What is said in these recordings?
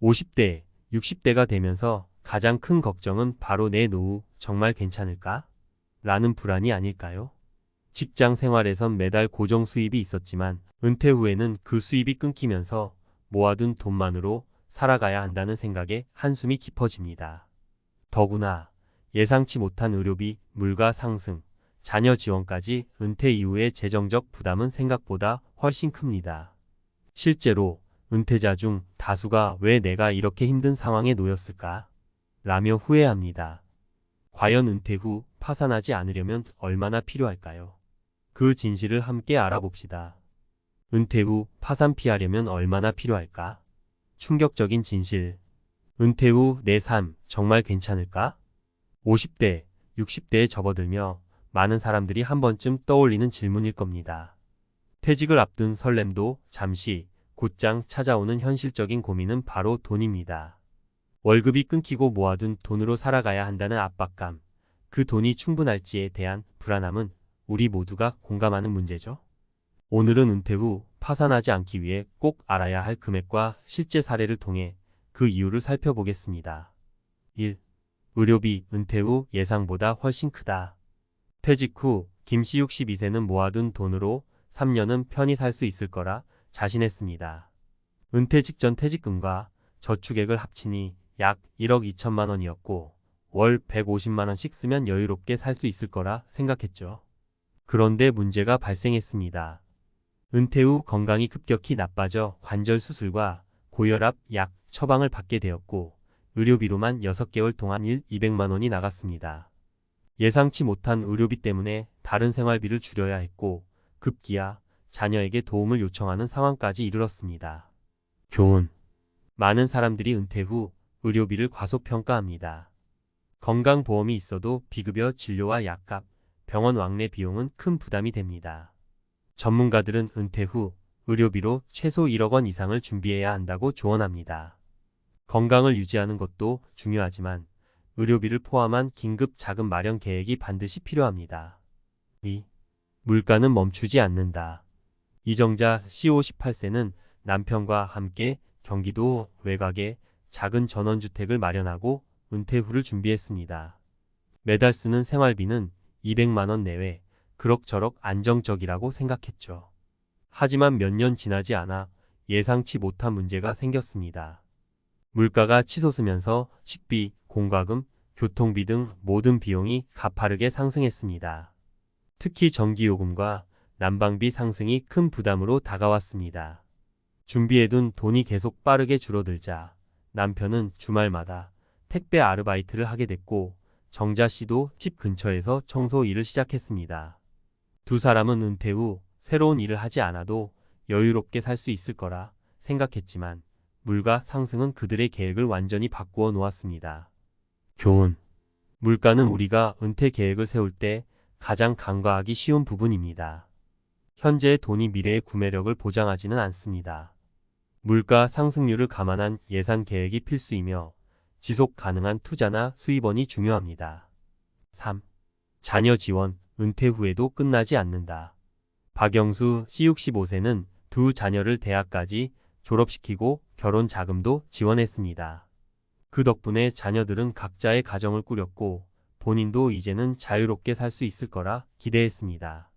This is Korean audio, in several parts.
50대, 60대가 되면서 가장 큰 걱정은 바로 내 노후 정말 괜찮을까? 라는 불안이 아닐까요? 직장 생활에선 매달 고정 수입이 있었지만 은퇴 후에는 그 수입이 끊기면서 모아둔 돈만으로 살아가야 한다는 생각에 한숨이 깊어집니다. 더구나 예상치 못한 의료비, 물가 상승, 자녀 지원까지 은퇴 이후의 재정적 부담은 생각보다 훨씬 큽니다. 실제로 은퇴자 중 다수가 왜 내가 이렇게 힘든 상황에 놓였을까? 라며 후회합니다. 과연 은퇴 후 파산하지 않으려면 얼마나 필요할까요? 그 진실을 함께 알아봅시다. 은퇴 후 파산 피하려면 얼마나 필요할까? 충격적인 진실. 은퇴 후 내 삶 정말 괜찮을까? 50대, 60대에 접어들며 많은 사람들이 한 번쯤 떠올리는 질문일 겁니다. 퇴직을 앞둔 설렘도 잠시, 곧장 찾아오는 현실적인 고민은 바로 돈입니다. 월급이 끊기고 모아둔 돈으로 살아가야 한다는 압박감, 그 돈이 충분할지에 대한 불안함은 우리 모두가 공감하는 문제죠. 오늘은 은퇴 후 파산하지 않기 위해 꼭 알아야 할 금액과 실제 사례를 통해 그 이유를 살펴보겠습니다. 1. 의료비 은퇴 후 예상보다 훨씬 크다. 퇴직 후 김씨 62세는 모아둔 돈으로 3년은 편히 살 수 있을 거라 자신했습니다. 은퇴 직전 퇴직금과 저축액을 합치니 약 1억 2천만 원이었고 월 150만 원씩 쓰면 여유롭게 살 수 있을 거라 생각했죠. 그런데 문제가 발생했습니다. 은퇴 후 건강이 급격히 나빠져 관절 수술과 고혈압 약 처방을 받게 되었고 의료비로만 6개월 동안 200만 원이 나갔습니다. 예상치 못한 의료비 때문에 다른 생활비를 줄여야 했고 급기야 자녀에게 도움을 요청하는 상황까지 이르렀습니다. 교훈. 많은 사람들이 은퇴 후 의료비를 과소평가합니다. 건강보험이 있어도 비급여 진료와 약값, 병원 왕래 비용은 큰 부담이 됩니다. 전문가들은 은퇴 후 의료비로 최소 1억 원 이상을 준비해야 한다고 조언합니다. 건강을 유지하는 것도 중요하지만 의료비를 포함한 긴급 자금 마련 계획이 반드시 필요합니다. 2. 물가는 멈추지 않는다. 이정자 씨 58세는 남편과 함께 경기도 외곽에 작은 전원주택을 마련하고 은퇴 후를 준비했습니다. 매달 쓰는 생활비는 200만 원 내외, 그럭저럭 안정적이라고 생각했죠. 하지만 몇 년 지나지 않아 예상치 못한 문제가 생겼습니다. 물가가 치솟으면서 식비, 공과금, 교통비 등 모든 비용이 가파르게 상승했습니다. 특히 전기요금과 난방비 상승이 큰 부담으로 다가왔습니다. 준비해둔 돈이 계속 빠르게 줄어들자 남편은 주말마다 택배 아르바이트를 하게 됐고 정자 씨도 집 근처에서 청소 일을 시작했습니다. 두 사람은 은퇴 후 새로운 일을 하지 않아도 여유롭게 살 수 있을 거라 생각했지만 물가 상승은 그들의 계획을 완전히 바꾸어 놓았습니다. 교훈. 물가는 우리가 은퇴 계획을 세울 때 가장 간과하기 쉬운 부분입니다. 현재의 돈이 미래의 구매력을 보장하지는 않습니다. 물가 상승률을 감안한 예산 계획이 필수이며 지속 가능한 투자나 수입원이 중요합니다. 3. 자녀 지원, 은퇴 후에도 끝나지 않는다. 박영수 씨 65세는 두 자녀를 대학까지 졸업시키고 결혼 자금도 지원했습니다. 그 덕분에 자녀들은 각자의 가정을 꾸렸고 본인도 이제는 자유롭게 살 수 있을 거라 기대했습니다.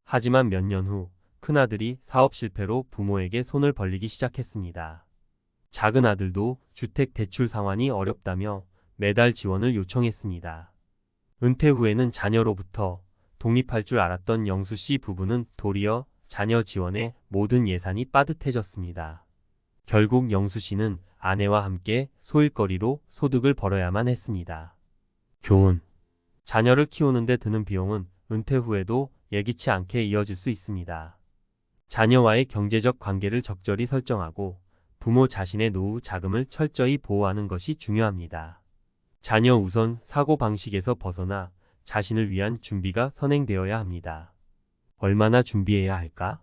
하지만 몇 년 후 큰아들이 사업 실패로 부모에게 손을 벌리기 시작했습니다. 작은 아들도 주택 대출 상환이 어렵다며 매달 지원을 요청했습니다. 은퇴 후에는 자녀로부터 독립할 줄 알았던 영수 씨 부부는 도리어 자녀 지원에 모든 예산이 빠듯해졌습니다. 결국 영수 씨는 아내와 함께 소일거리로 소득을 벌어야만 했습니다. 교훈. 자녀를 키우는데 드는 비용은 은퇴 후에도 예기치 않게 이어질 수 있습니다. 자녀와의 경제적 관계를 적절히 설정하고 부모 자신의 노후 자금을 철저히 보호하는 것이 중요합니다. 자녀 우선 사고방식에서 벗어나 자신을 위한 준비가 선행되어야 합니다. 얼마나 준비해야 할까?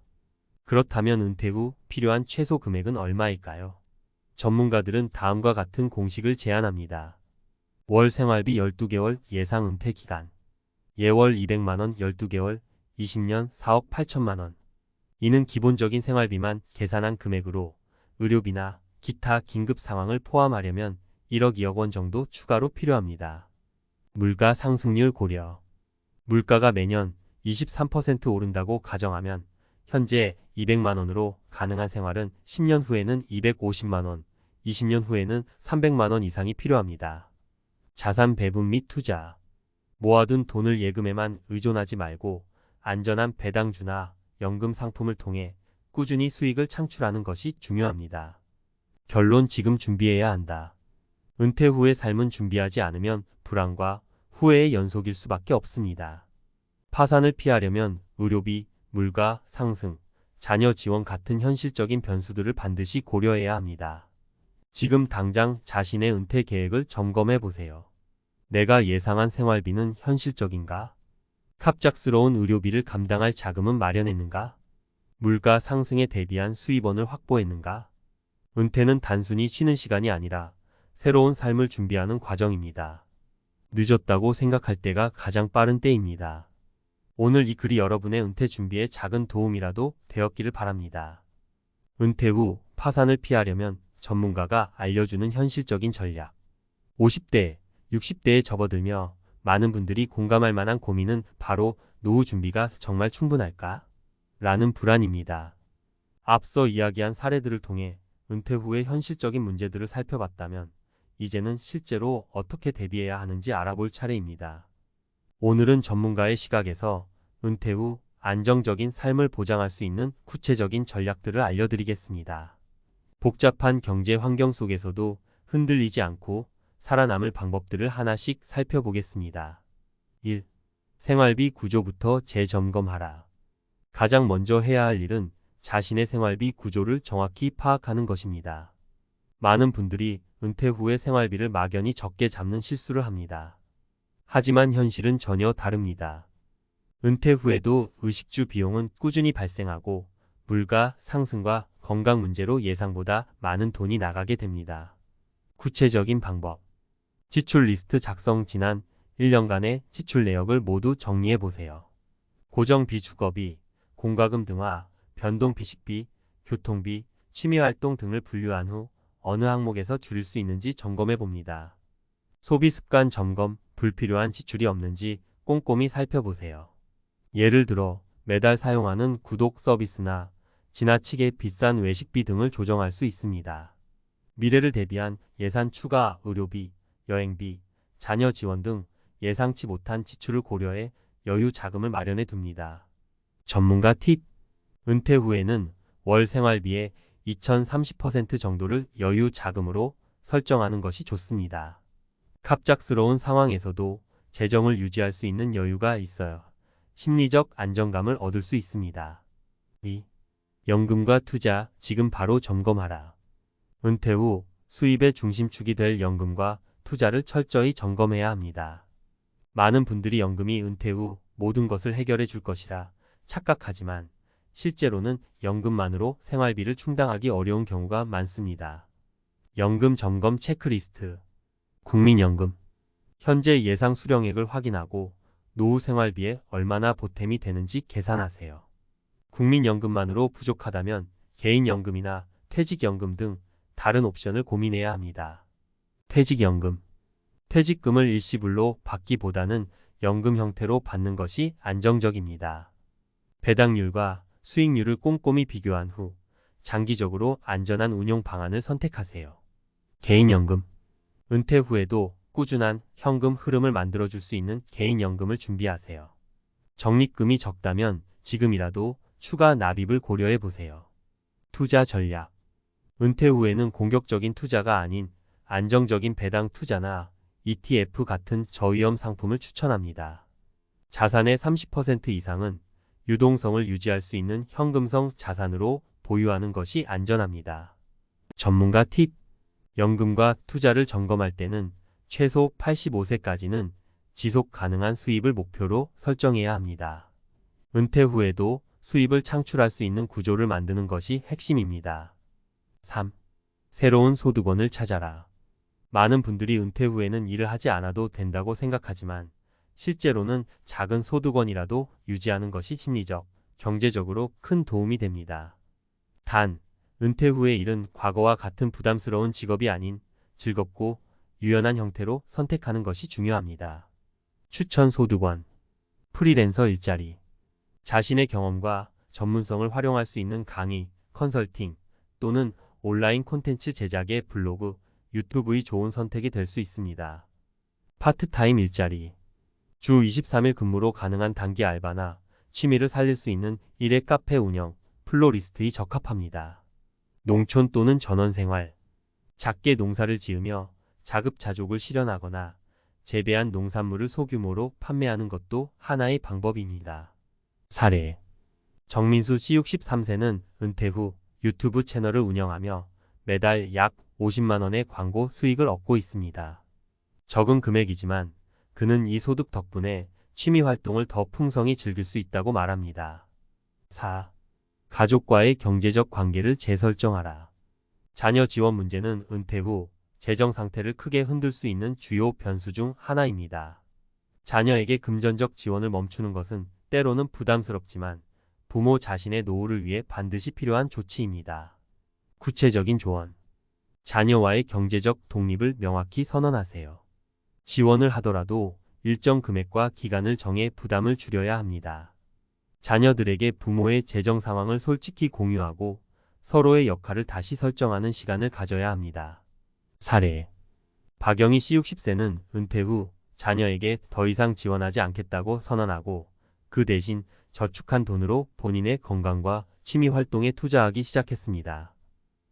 그렇다면 은퇴 후 필요한 최소 금액은 얼마일까요? 전문가들은 다음과 같은 공식을 제안합니다. 월 생활비 12개월 예상 은퇴 기간. 예월 200만원 12개월 20년 4억 8천만원. 이는 기본적인 생활비만 계산한 금액으로 의료비나 기타 긴급 상황을 포함하려면 1억 2억 원 정도 추가로 필요합니다. 물가 상승률 고려. 물가가 매년 23% 오른다고 가정하면 현재 200만 원으로 가능한 생활은 10년 후에는 250만 원, 20년 후에는 300만 원 이상이 필요합니다. 자산 배분 및 투자. 모아둔 돈을 예금에만 의존하지 말고 안전한 배당주나 연금 상품을 통해 꾸준히 수익을 창출하는 것이 중요합니다. 결론 지금 준비해야 한다. 은퇴 후의 삶은 준비하지 않으면 불안과 후회의 연속일 수밖에 없습니다. 파산을 피하려면 의료비, 물가 상승, 자녀 지원 같은 현실적인 변수들을 반드시 고려해야 합니다. 지금 당장 자신의 은퇴 계획을 점검해 보세요. 내가 예상한 생활비는 현실적인가? 갑작스러운 의료비를 감당할 자금은 마련했는가? 물가 상승에 대비한 수입원을 확보했는가? 은퇴는 단순히 쉬는 시간이 아니라 새로운 삶을 준비하는 과정입니다. 늦었다고 생각할 때가 가장 빠른 때입니다. 오늘 이 글이 여러분의 은퇴 준비에 작은 도움이라도 되었기를 바랍니다. 은퇴 후 파산을 피하려면 전문가가 알려주는 현실적인 전략. 50대, 60대에 접어들며 많은 분들이 공감할 만한 고민은 바로 노후 준비가 정말 충분할까? 라는 불안입니다. 앞서 이야기한 사례들을 통해 은퇴 후의 현실적인 문제들을 살펴봤다면 이제는 실제로 어떻게 대비해야 하는지 알아볼 차례입니다. 오늘은 전문가의 시각에서 은퇴 후 안정적인 삶을 보장할 수 있는 구체적인 전략들을 알려드리겠습니다. 복잡한 경제 환경 속에서도 흔들리지 않고 살아남을 방법들을 하나씩 살펴보겠습니다. 1. 생활비 구조부터 재점검하라. 가장 먼저 해야 할 일은 자신의 생활비 구조를 정확히 파악하는 것입니다. 많은 분들이 은퇴 후에 생활비를 막연히 적게 잡는 실수를 합니다. 하지만 현실은 전혀 다릅니다. 은퇴 후에도 의식주 비용은 꾸준히 발생하고 물가 상승과 건강 문제로 예상보다 많은 돈이 나가게 됩니다. 구체적인 방법. 지출 리스트 작성. 지난 1년간의 지출 내역을 모두 정리해 보세요. 고정비, 주거비, 공과금 등화, 변동비, 식비, 교통비, 취미활동 등을 분류한 후 어느 항목에서 줄일 수 있는지 점검해 봅니다. 소비 습관 점검. 불필요한 지출이 없는지 꼼꼼히 살펴보세요. 예를 들어 매달 사용하는 구독 서비스나 지나치게 비싼 외식비 등을 조정할 수 있습니다. 미래를 대비한 예산 추가, 의료비, 여행비, 자녀 지원 등 예상치 못한 지출을 고려해 여유 자금을 마련해 둡니다. 전문가 팁. 은퇴 후에는 월 생활비의 2030% 정도를 여유 자금으로 설정하는 것이 좋습니다. 갑작스러운 상황에서도 재정을 유지할 수 있는 여유가 있어야 심리적 안정감을 얻을 수 있습니다. 2. 연금과 투자. 지금 바로 점검하라. 은퇴 후 수입의 중심축이 될 연금과 투자를 철저히 점검해야 합니다. 많은 분들이 연금이 은퇴 후 모든 것을 해결해 줄 것이라 착각하지만 실제로는 연금만으로 생활비를 충당하기 어려운 경우가 많습니다. 연금 점검 체크리스트. 국민연금. 현재 예상 수령액을 확인하고 노후 생활비에 얼마나 보탬이 되는지 계산하세요. 국민연금만으로 부족하다면 개인연금이나 퇴직연금 등 다른 옵션을 고민해야 합니다. 퇴직연금. 퇴직금을 일시불로 받기보다는 연금 형태로 받는 것이 안정적입니다. 배당률과 수익률을 꼼꼼히 비교한 후 장기적으로 안전한 운용 방안을 선택하세요. 개인연금. 은퇴 후에도 꾸준한 현금 흐름을 만들어줄 수 있는 개인연금을 준비하세요. 적립금이 적다면 지금이라도 추가 납입을 고려해 보세요. 투자 전략. 은퇴 후에는 공격적인 투자가 아닌 안정적인 배당 투자나 ETF 같은 저위험 상품을 추천합니다. 자산의 30% 이상은 유동성을 유지할 수 있는 현금성 자산으로 보유하는 것이 안전합니다. 전문가 팁. 연금과 투자를 점검할 때는 최소 85세까지는 지속 가능한 수입을 목표로 설정해야 합니다. 은퇴 후에도 수입을 창출할 수 있는 구조를 만드는 것이 핵심입니다. 3. 새로운 소득원을 찾아라. 많은 분들이 은퇴 후에는 일을 하지 않아도 된다고 생각하지만 실제로는 작은 소득원이라도 유지하는 것이 심리적, 경제적으로 큰 도움이 됩니다. 단, 은퇴 후의 일은 과거와 같은 부담스러운 직업이 아닌 즐겁고 유연한 형태로 선택하는 것이 중요합니다. 추천 소득원, 프리랜서 일자리, 자신의 경험과 전문성을 활용할 수 있는 강의, 컨설팅 또는 온라인 콘텐츠 제작의 블로그, 유튜브의 좋은 선택이 될 수 있습니다. 파트타임 일자리, 주 23일 근무로 가능한 단기 알바나 취미를 살릴 수 있는 일회 카페 운영, 플로리스트에 적합합니다. 농촌 또는 전원생활, 작게 농사를 지으며 자급자족을 실현하거나 재배한 농산물을 소규모로 판매하는 것도 하나의 방법입니다. 사례, 정민수 씨 63세는 은퇴 후 유튜브 채널을 운영하며 매달 약 50만 원의 광고 수익을 얻고 있습니다. 적은 금액이지만 그는 이 소득 덕분에 취미 활동을 더 풍성히 즐길 수 있다고 말합니다. 4. 가족과의 경제적 관계를 재설정하라. 자녀 지원 문제는 은퇴 후 재정 상태를 크게 흔들 수 있는 주요 변수 중 하나입니다. 자녀에게 금전적 지원을 멈추는 것은 때로는 부담스럽지만 부모 자신의 노후를 위해 반드시 필요한 조치입니다. 구체적인 조언. 자녀와의 경제적 독립을 명확히 선언하세요. 지원을 하더라도 일정 금액과 기간을 정해 부담을 줄여야 합니다. 자녀들에게 부모의 재정 상황을 솔직히 공유하고 서로의 역할을 다시 설정하는 시간을 가져야 합니다. 사례, 박영희 씨 60세는 은퇴 후 자녀에게 더 이상 지원하지 않겠다고 선언하고 그 대신 저축한 돈으로 본인의 건강과 취미 활동에 투자하기 시작했습니다.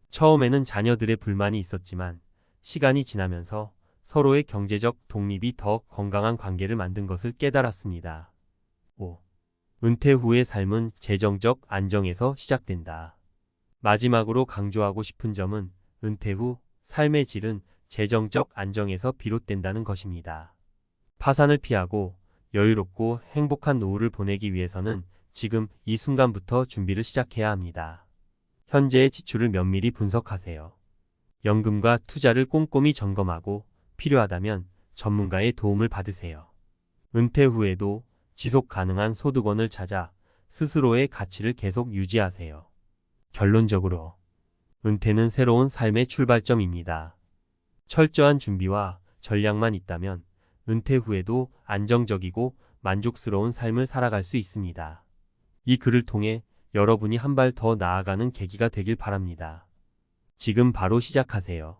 처음에는 자녀들의 불만이 있었지만 시간이 지나면서 서로의 경제적 독립이 더 건강한 관계를 만든 것을 깨달았습니다. 5. 은퇴 후의 삶은 재정적 안정에서 시작된다. 마지막으로 강조하고 싶은 점은 은퇴 후 삶의 질은 재정적 안정에서 비롯된다는 것입니다. 파산을 피하고 여유롭고 행복한 노후를 보내기 위해서는 지금 이 순간부터 준비를 시작해야 합니다. 현재의 지출을 면밀히 분석하세요. 연금과 투자를 꼼꼼히 점검하고 필요하다면 전문가의 도움을 받으세요. 은퇴 후에도 지속 가능한 소득원을 찾아 스스로의 가치를 계속 유지하세요. 결론적으로 은퇴는 새로운 삶의 출발점입니다. 철저한 준비와 전략만 있다면 은퇴 후에도 안정적이고 만족스러운 삶을 살아갈 수 있습니다. 이 글을 통해 여러분이 한 발 더 나아가는 계기가 되길 바랍니다. 지금 바로 시작하세요.